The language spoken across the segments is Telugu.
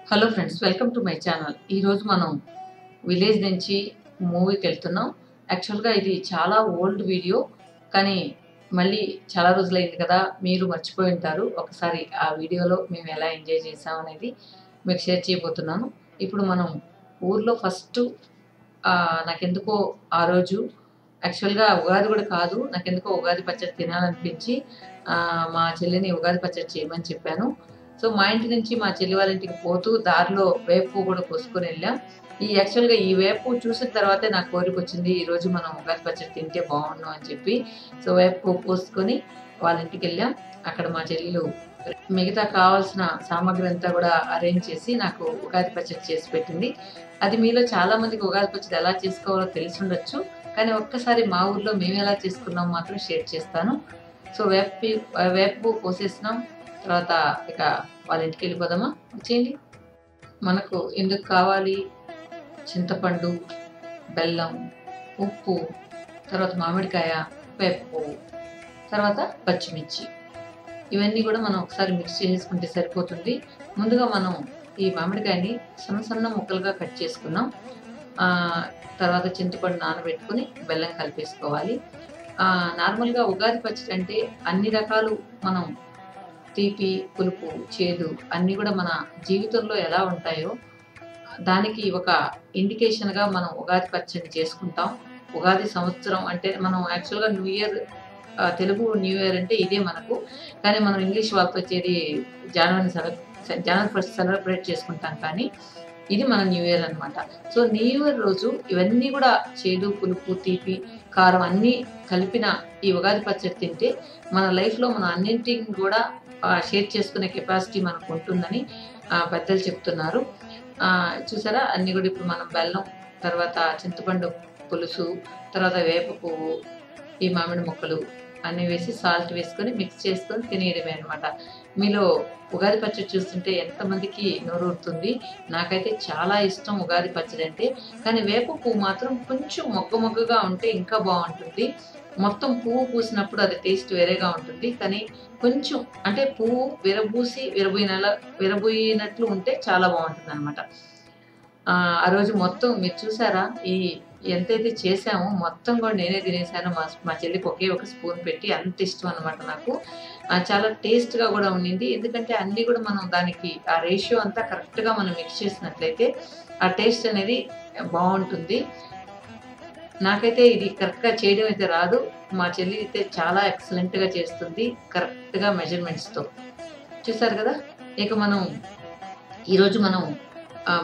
Hello friends, welcome to my channel. ఈరోజు మనం విలేజ్ నుంచి మూవీకి వెళ్తున్నాం. యాక్చువల్గా ఇది చాలా ఓల్డ్ వీడియో, కానీ మళ్ళీ చాలా రోజులైంది కదా, మీరు మర్చిపోయి ఉంటారు. ఒకసారి ఆ వీడియోలో మేము ఎలా ఎంజాయ్ చేసాం అనేది మీకు షేర్ చేయబోతున్నాను. ఇప్పుడు మనం ఊర్లో ఫస్ట్ నాకెందుకో ఆ రోజు యాక్చువల్గా ఉగాది కూడా కాదు, నాకెందుకో ఉగాది పచ్చడి తినాలనిపించి మా చెల్లిని ఉగాది పచ్చడి చేయమని చెప్పాను. సో మా ఇంటి నుంచి మా చెల్లి వాళ్ళ ఇంటికి పోతూ దారిలో వేప పువ్వు కూడా కోసుకొని వెళ్ళాం. యాక్చువల్గా ఈ వేప పువ్వు చూసిన తర్వాతే నాకు కోరిక వచ్చింది, ఈరోజు మనం ఉగాది పచ్చడి తింటే బాగుండు అని చెప్పి. సో వేప పువ్వు కోసుకొని వాళ్ళ ఇంటికి వెళ్ళాం. అక్కడ మా చెల్లెలు మిగతా కావాల్సిన సామాగ్రి అంతా కూడా అరేంజ్ చేసి నాకు ఉగాది పచ్చడి చేసి పెట్టింది. అది మీలో చాలా మందికి ఉగాది పచ్చడి ఎలా చేసుకోవాలో తెలిసి ఉండొచ్చు, కానీ ఒక్కసారి మా ఊర్లో మేము ఎలా చేసుకున్నాం మాత్రం షేర్ చేస్తాను. సో వేప పువ్వు కోసేసినాం. తర్వాత ఇక వాళ్ళ ఇంటికి వెళ్ళిపోదామా, వచ్చేయండి. మనకు ఎందుకు కావాలి? చింతపండు, బెల్లం, ఉప్పు, తర్వాత మామిడికాయ, వేప పువ్వు, తర్వాత పచ్చిమిర్చి. ఇవన్నీ కూడా మనం ఒకసారి మిక్స్ చేసుకుంటే సరిపోతుంది. ముందుగా మనం ఈ మామిడికాయని సన్న సన్న ముక్కలుగా కట్ చేసుకున్నాం. తర్వాత చింతపండు నానబెట్టుకుని బెల్లం కలిపేసుకోవాలి. నార్మల్గా ఉగాది పచ్చడి అంటే అన్ని రకాలు మనం తీపి, పులుపు, చేదు అన్నీ కూడా మన జీవితంలో ఎలా ఉంటాయో దానికి ఒక ఇండికేషన్గా మనం ఉగాది పచ్చడి చేసుకుంటాం. ఉగాది సంవత్సరం అంటే మనం యాక్చువల్గా new year, Telugu new year అంటే ఇదే మనకు, కానీ మనం ఇంగ్లీష్ వాళ్ళతో వచ్చేది జనవరి 1 సెలబ్రేట్ చేసుకుంటాం, కానీ ఇది మన న్యూ ఇయర్ అనమాట. సో న్యూ ఇయర్ రోజు ఇవన్నీ కూడా చేదు, పులుపు, తీపి, కారం అన్నీ కలిపిన ఈ ఉగాది పచ్చడి తింటే మన లైఫ్లో మన అన్నింటిని కూడా షేర్ చేసుకునే కెపాసిటీ మనకు ఉంటుందని పెద్దలు చెప్తున్నారు. చూసారా, అన్ని కూడా ఇప్పుడు మనం బెల్లం, తర్వాత చింతపండు పులుసు, తర్వాత వేప పువ్వు, ఈ మామిడి ముక్కలు అన్నీ వేసి సాల్ట్ వేసుకొని మిక్స్ చేసుకొని తినేయడమే అనమాట. మీలో ఉగాది పచ్చడి చూస్తుంటే ఎంతమందికి నోరూరుతుంది? నాకైతే చాలా ఇష్టం ఉగాది పచ్చడి అంటే, కానీ వేప పువ్వు మాత్రం కొంచెం మొగ్గగా ఉంటే ఇంకా బాగుంటుంది. మొత్తం పువ్వు పూసినప్పుడు అది టేస్ట్ వేరేగా ఉంటుంది, కానీ కొంచెం అంటే పువ్వు విరబోయినట్లు ఉంటే చాలా బాగుంటుంది అనమాట. ఆ రోజు మొత్తం మీరు చూసారా, ఎంతైతే చేసామో మొత్తం కూడా నేనే తినేసాను. మా చెల్లికి ఒకే ఒక స్పూన్ పెట్టి, అంత ఇష్టం అనమాట నాకు. చాలా టేస్ట్గా కూడా ఉండింది, ఎందుకంటే అన్నీ కూడా మనం దానికి ఆ రేషియో అంతా కరెక్ట్గా మనం మిక్స్ చేసినట్లయితే ఆ టేస్ట్ అనేది బాగుంటుంది. నాకైతే ఇది కరెక్ట్గా చేయడం అయితే రాదు, మా చెల్లి అయితే చాలా ఎక్సలెంట్గా చేస్తుంది, కరెక్ట్గా మెజర్మెంట్స్తో. చూసారు కదా. ఇక మనం ఈరోజు మనం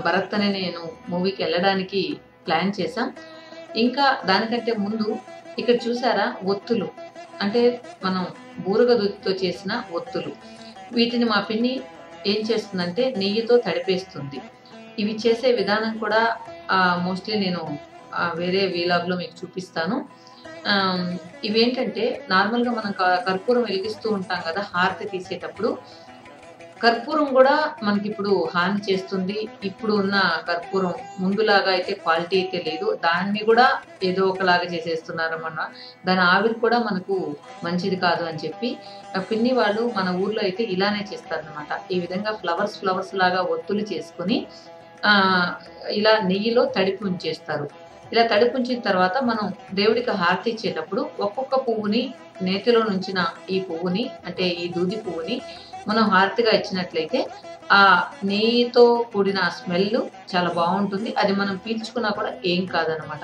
భరత్ అనే నేను మూవీకి వెళ్ళడానికి ప్లాన్ చేసాం. ఇంకా దానికంటే ముందు ఇక్కడ చూసారా, ఒత్తులు అంటే మనం బూరగ దూదితో చేసిన ఒత్తులు. వీటిని మా పిన్ని ఏం చేస్తుందంటే నెయ్యితో తడిపేస్తుంది. ఇవి చేసే విధానం కూడా మోస్ట్లీ నేను వేరే వీలాగ్లో మీకు చూపిస్తాను. ఇవేంటంటే నార్మల్గా మనం కర్పూరం వెలిగిస్తూ ఉంటాం కదా హారతి తీసేటప్పుడు, కర్పూరం కూడా మనకి ఇప్పుడు హాని చేస్తుంది. ఇప్పుడు ఉన్న కర్పూరం ముందులాగా అయితే క్వాలిటీ అయితే లేదు, దాన్ని కూడా ఏదో ఒకలాగా చేసేస్తున్నారన్నమాట. దాని ఆవిరి కూడా మనకు మంచిది కాదు అని చెప్పి పిన్ని వాళ్ళు మన ఊర్లో అయితే ఇలానే చేస్తారనమాట. ఈ విధంగా ఫ్లవర్స్ లాగా ఒత్తులు చేసుకుని ఇలా నెయ్యిలో తడిపి ఉంచేస్తారు. ఇలా తడిపి ఉంచిన తర్వాత మనం దేవుడికి హారతి ఇచ్చేటప్పుడు ఒక్కొక్క పువ్వుని, నేతిలో నుంచిన ఈ పువ్వుని అంటే ఈ దూది పువ్వుని మనం హారతిగా ఇచ్చినట్లయితే ఆ నెయ్యితో కూడిన స్మెల్ చాలా బాగుంటుంది. అది మనం పీల్చుకున్నా కూడా ఏం కాదనమాట.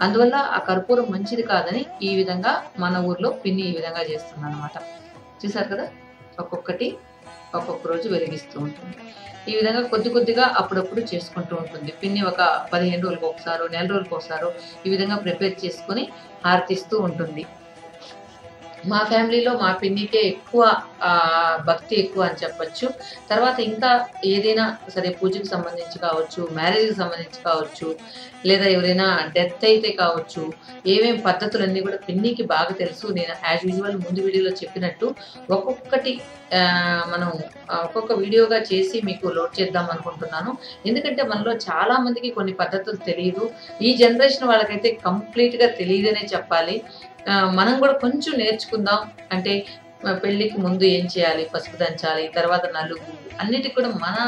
అందువల్ల ఆ కర్పూరం మంచిది కాదని ఈ విధంగా మన ఊర్లో పిన్ని ఈ విధంగా చేస్తుంది అనమాట. చూసారు కదా, ఒక్కొక్క రోజు వెలిగిస్తూ ఉంటుంది. ఈ విధంగా కొద్దిగా అప్పుడప్పుడు చేసుకుంటూ ఉంటుంది పిన్ని. ఒక 15 రోజులకు ఒకసారో, నెల రోజులకు ఒకసారో ఈ విధంగా ప్రిపేర్ చేసుకుని హారతిస్తూ ఉంటుంది. మా ఫ్యామిలీలో మా పిన్నికే ఎక్కువ భక్తి ఎక్కువ అని చెప్పచ్చు. తర్వాత ఇంకా ఏదైనా సరే పూజకు సంబంధించి కావచ్చు, మ్యారేజ్కి సంబంధించి కావచ్చు, లేదా ఎవరైనా డెత్ అయితే కావచ్చు, ఏమేమి పద్ధతులన్నీ కూడా పిన్నికి బాగా తెలుసు. నేను యాజ్ యూజువల్ ముందు వీడియోలో చెప్పినట్టు ఒక్కొక్కటి మనం ఒక్కొక్క వీడియోగా చేసి మీకు లోడ్ చేద్దాం అనుకుంటున్నాను. ఎందుకంటే మనలో చాలా మందికి కొన్ని పద్ధతులు తెలియదు. ఈ జనరేషన్ వాళ్ళకైతే కంప్లీట్గా తెలియదనే చెప్పాలి. మనం కూడా కొంచెం నేర్చుకుందాం. అంటే పెళ్ళికి ముందు ఏం చేయాలి, పసుపు దంచాలి, తర్వాత నలుగు, అన్నిటికి కూడా మన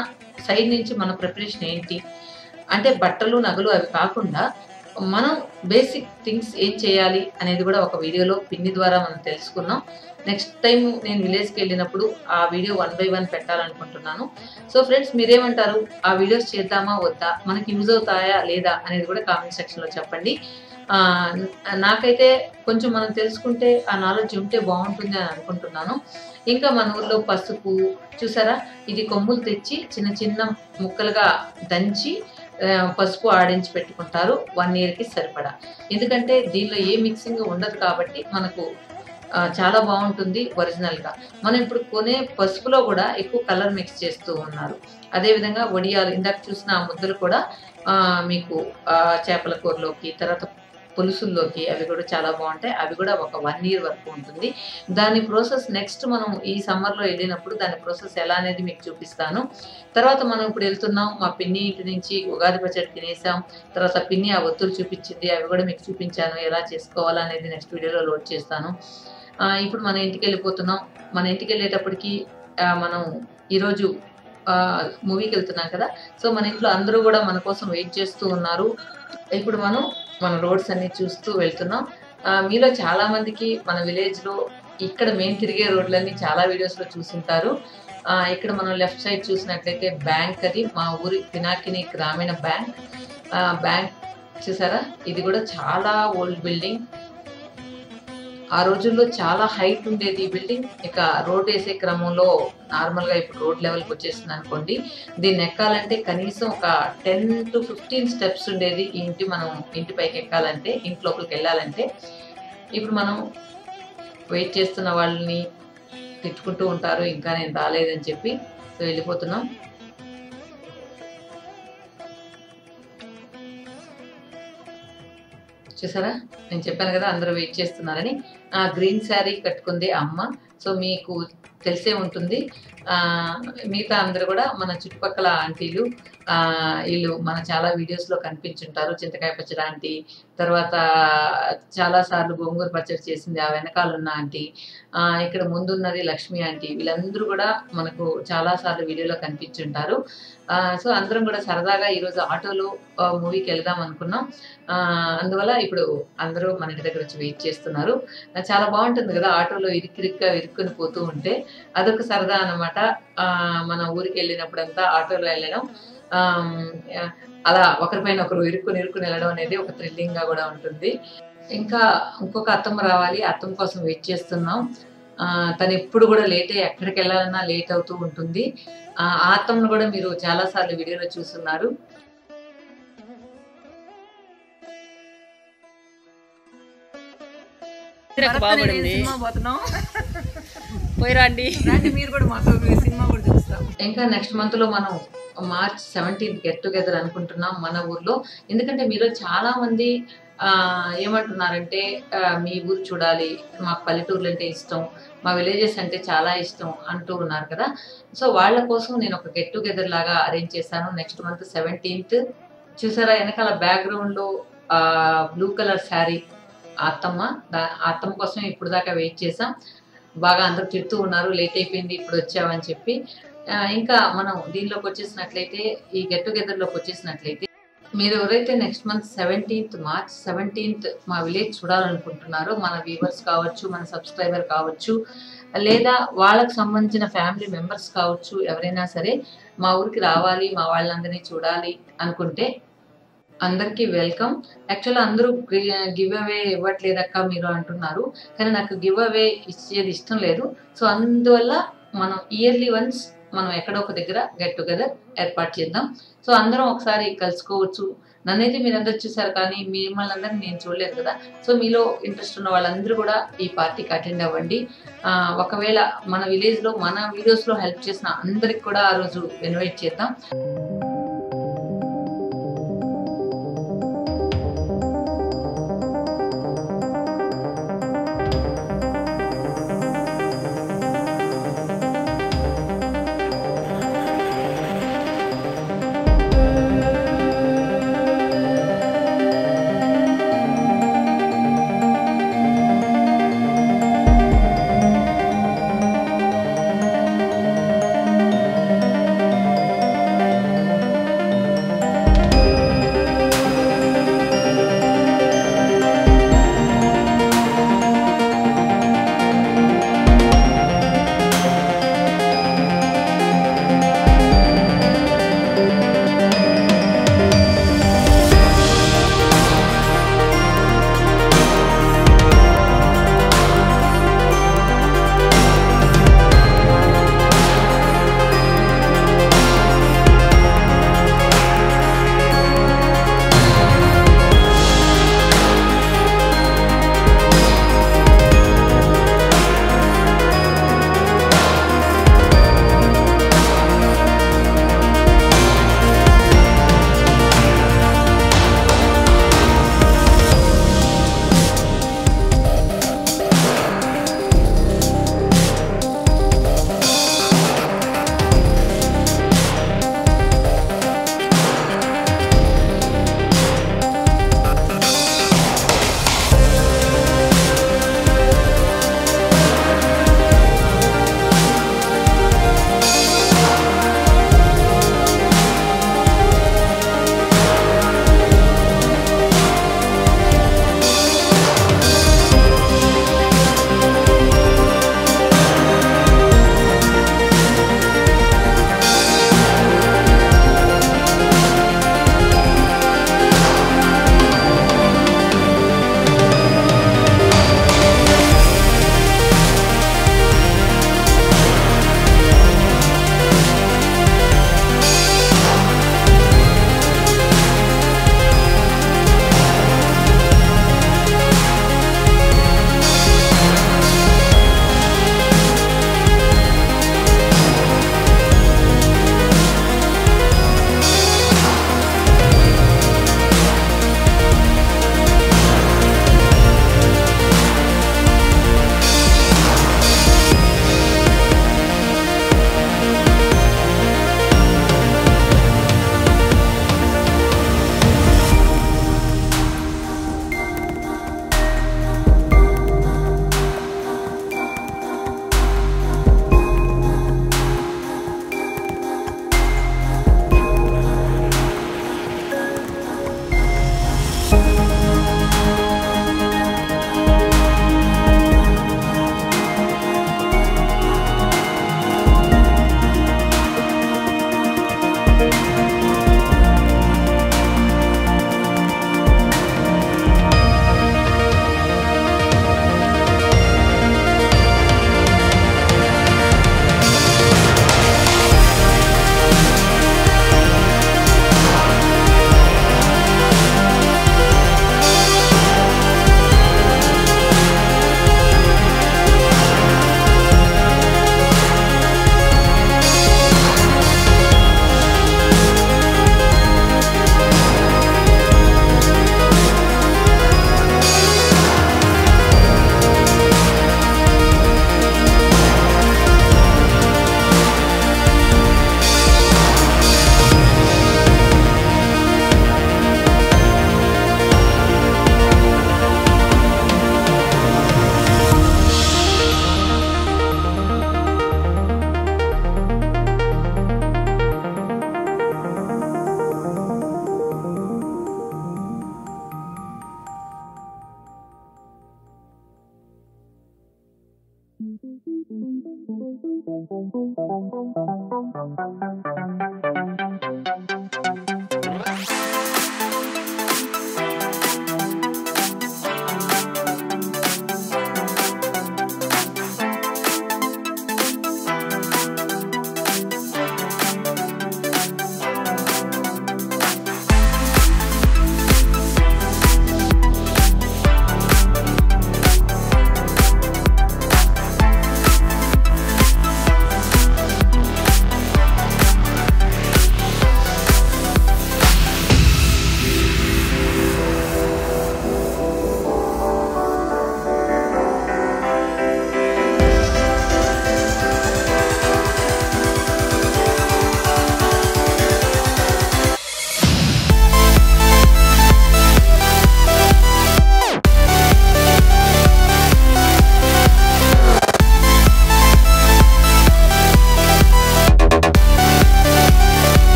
సైడ్ నుంచి మన ప్రిపరేషన్ ఏంటి అంటే బట్టలు, నగలు అవి కాకుండా మనం బేసిక్ థింగ్స్ ఏం చేయాలి అనేది కూడా ఒక వీడియోలో పిన్ని ద్వారా మనం తెలుసుకున్నాం. నెక్స్ట్ టైం నేను విలేజ్కి వెళ్ళినప్పుడు ఆ వీడియో 1 by 1 పెట్టాలనుకుంటున్నాను. సో ఫ్రెండ్స్, మీరేమంటారు? ఆ వీడియోస్ చేద్దామా వద్దా, మనకి యూజ్ అవుతాయా లేదా అనేది కూడా కామెంట్ సెక్షన్లో చెప్పండి. నాకైతే కొంచెం మనం తెలుసుకుంటే ఆ నాలెడ్జ్ ఉంటే బాగుంటుంది అని అనుకుంటున్నాను. ఇంకా మన ఊర్లో పసుపు చూసారా, ఇది కొమ్ములు తెచ్చి చిన్న చిన్న ముక్కలుగా దంచి పసుపు ఆడించి పెట్టుకుంటారు 1 yearకి సరిపడా. ఎందుకంటే దీనిలో ఏ మిక్సింగ్ ఉండదు కాబట్టి మనకు చాలా బాగుంటుంది ఒరిజినల్గా. మనం ఇప్పుడు కొనే పసుపులో కూడా ఎక్కువ కలర్ మిక్స్ చేస్తూ ఉన్నారు. అదేవిధంగా వడియాలు ఇందాక చూసిన ఆ ముద్దలు కూడా మీకు చేపల కూరలోకి, తర్వాత పులుసుల్లోకి అవి కూడా చాలా బాగుంటాయి. అవి కూడా ఒక 1 year వరకు ఉంటుంది. దాని ప్రాసెస్ నెక్స్ట్ మనం ఈ సమ్మర్లో వెళ్ళినప్పుడు దాని ప్రాసెస్ ఎలా అనేది మీకు చూపిస్తాను. తర్వాత మనం ఇప్పుడు వెళ్తున్నాం, మా పిన్ని ఇంటి నుంచి ఉగాది పచ్చడి తినేసాం. తర్వాత పిన్ని ఆ ఒత్తులు చూపించింది, అవి కూడా మీకు చూపించాను. ఎలా చేసుకోవాలనేది నెక్స్ట్ వీడియోలో లోడ్ చేస్తాను. ఇప్పుడు మన ఇంటికి వెళ్ళిపోతున్నాం. మన ఇంటికి వెళ్ళేటప్పటికి మనం ఈరోజు మూవీకి వెళ్తున్నాం కదా. సో మన ఇంట్లో అందరూ కూడా మన కోసం వెయిట్ చేస్తూ ఉన్నారు. ఇప్పుడు మన రోడ్స్ అన్ని చూస్తూ వెళ్తున్నాం. మీలో చాలా మందికి మన విలేజ్లో ఇక్కడ మేము తిరిగే రోడ్లన్నీ చాలా వీడియోస్లో చూసుంటారు. ఇక్కడ మనం లెఫ్ట్ సైడ్ చూసినట్లయితే బ్యాంక్, అది మా ఊరి పినాకిని గ్రామీణ బ్యాంక్. బ్యాంక్ చూసారా, ఇది కూడా చాలా ఓల్డ్ బిల్డింగ్. ఆ రోజుల్లో చాలా హైట్ ఉండేది ఈ బిల్డింగ్. ఇక రోడ్ వేసే క్రమంలో నార్మల్గా ఇప్పుడు రోడ్ లెవెల్కి వచ్చేసింది అనుకోండి. దీన్ని ఎక్కాలంటే కనీసం ఒక 10 to 15 స్టెప్స్ ఉండేది ఈ ఇంటి పైకి ఎక్కాలంటే, ఇంటి లోపలికి వెళ్ళాలంటే. ఇప్పుడు మనం వెయిట్ చేస్తున్న వాళ్ళని తిట్టుకుంటూ ఉంటారు, ఇంకా నేను రాలేదని చెప్పి. సో వెళ్ళిపోతున్నాం. చూసారా, నేను చెప్పాను కదా అందరూ వెయిట్ చేస్తున్నారని. గ్రీన్ శారీ కట్టుకుంది అమ్మ. సో మీకు తెలిసే ఉంటుంది. మిగతా అందరూ కూడా మన చుట్టుపక్కల ఆంటీలు. వీళ్ళు మన చాలా వీడియోస్లో కనిపించుంటారు. చింతకాయ పచ్చడి ఆంటీ, తర్వాత చాలాసార్లు గోంగూర పచ్చడి చేసింది ఆ వెనకాల ఉన్న ఆంటీ, ఇక్కడ ముందున్నది లక్ష్మి ఆంటీ. వీళ్ళందరూ కూడా మనకు చాలాసార్లు వీడియోలో కనిపించుంటారు. సో అందరం కూడా సరదాగా ఈరోజు ఆటోలో మూవీకి వెళ్దాం అనుకున్నాం. అందువల్ల ఇప్పుడు అందరూ మన ఇంటి దగ్గర వచ్చి వెయిట్ చేస్తున్నారు. చాలా బాగుంటుంది కదా ఆటోలో ఇరుక్కిరిక్గా ఇరుక్కుని పోతూ ఉంటే. అదొక సరదా అన్నమాట. మన ఊరికి వెళ్ళినప్పుడంతా ఆటోలో వెళ్ళడం, అలా ఒకరిపైన ఒకరు ఇరుక్కుని వెళ్ళడం అనేది ఒక థ్రిల్లింగ్గా కూడా ఉంటుంది. ఇంకా ఇంకొక అత్తమ్మ రావాలి, అత్తమ్మ కోసం వెయిట్ చేస్తున్నాం. తను ఎప్పుడు కూడా లేటే, ఎక్కడికి వెళ్ళాలన్నా లేట్ అవుతూ ఉంటుంది. ఆ అత్తమ్మను కూడా మీరు చాలాసార్లు వీడియోలో చూస్తున్నారు. మీరు కూడా మాతో సినిమా కూడా చూస్తాం. ఇంకా నెక్స్ట్ మంత్ లో మనం March 17th గెట్ టుగెదర్ అనుకుంటున్నాం మన ఊర్లో. ఎందుకంటే మీరు చాలా మంది ఏమంటున్నారంటే మీ ఊరు చూడాలి, మాకు పల్లెటూర్లు అంటే ఇష్టం, మా విలేజెస్ అంటే చాలా ఇష్టం అంటూ ఉన్నారు కదా. సో వాళ్ళ కోసం నేను ఒక గెట్ టుగెదర్ లాగా అరేంజ్ చేశాను నెక్స్ట్ మంత్ 17th. చూసారా వెనకాల బ్యాక్గ్రౌండ్లో బ్లూ కలర్ శారీ అత్తమ్మ కోసం ఇప్పుడు దాకా వెయిట్ చేసాం. బాగా అందరూ తిడుతూ ఉన్నారు, లేట్ అయిపోయింది ఇప్పుడు వచ్చావని చెప్పి. ఇంకా మనం దీనిలోకి వచ్చేసినట్లయితే, ఈ గెట్ టుగెదర్లోకి వచ్చేసినట్లయితే, మీరు ఎవరైతే నెక్స్ట్ మంత్ March 17th మా విలేజ్ చూడాలనుకుంటున్నారో, మన వ్యూవర్స్ కావచ్చు, మన సబ్స్క్రైబర్ కావచ్చు, లేదా వాళ్ళకు సంబంధించిన ఫ్యామిలీ మెంబర్స్ కావచ్చు, ఎవరైనా సరే మా ఊరికి రావాలి, మా వాళ్ళందరినీ చూడాలి అనుకుంటే అందరికీ వెల్కమ్. యాక్చువల్గా అందరూ గివ్ అవే ఇవ్వట్లేదక్క మీరు అంటున్నారు, కానీ నాకు గివ్ అవే ఇచ్చేది ఇష్టం లేదు. సో అందువల్ల మనం ఇయర్లీ వన్స్ మనం ఎక్కడో ఒక దగ్గర గెట్ టుగెదర్ ఏర్పాటు చేద్దాం. సో అందరం ఒకసారి కలుసుకోవచ్చు. నన్నైతే మీరందరూ చూసారు, కానీ మిమ్మల్ని అందరినీ నేను చూడలేదు కదా. సో మీలో ఇంట్రెస్ట్ ఉన్న వాళ్ళందరూ కూడా ఈ పార్టీకి అటెండ్ అవ్వండి. ఒకవేళ మన విలేజ్లో మన వీడియోస్లో హెల్ప్ చేసిన అందరికి కూడా ఆ రోజు ఇన్వైట్ చేద్దాం.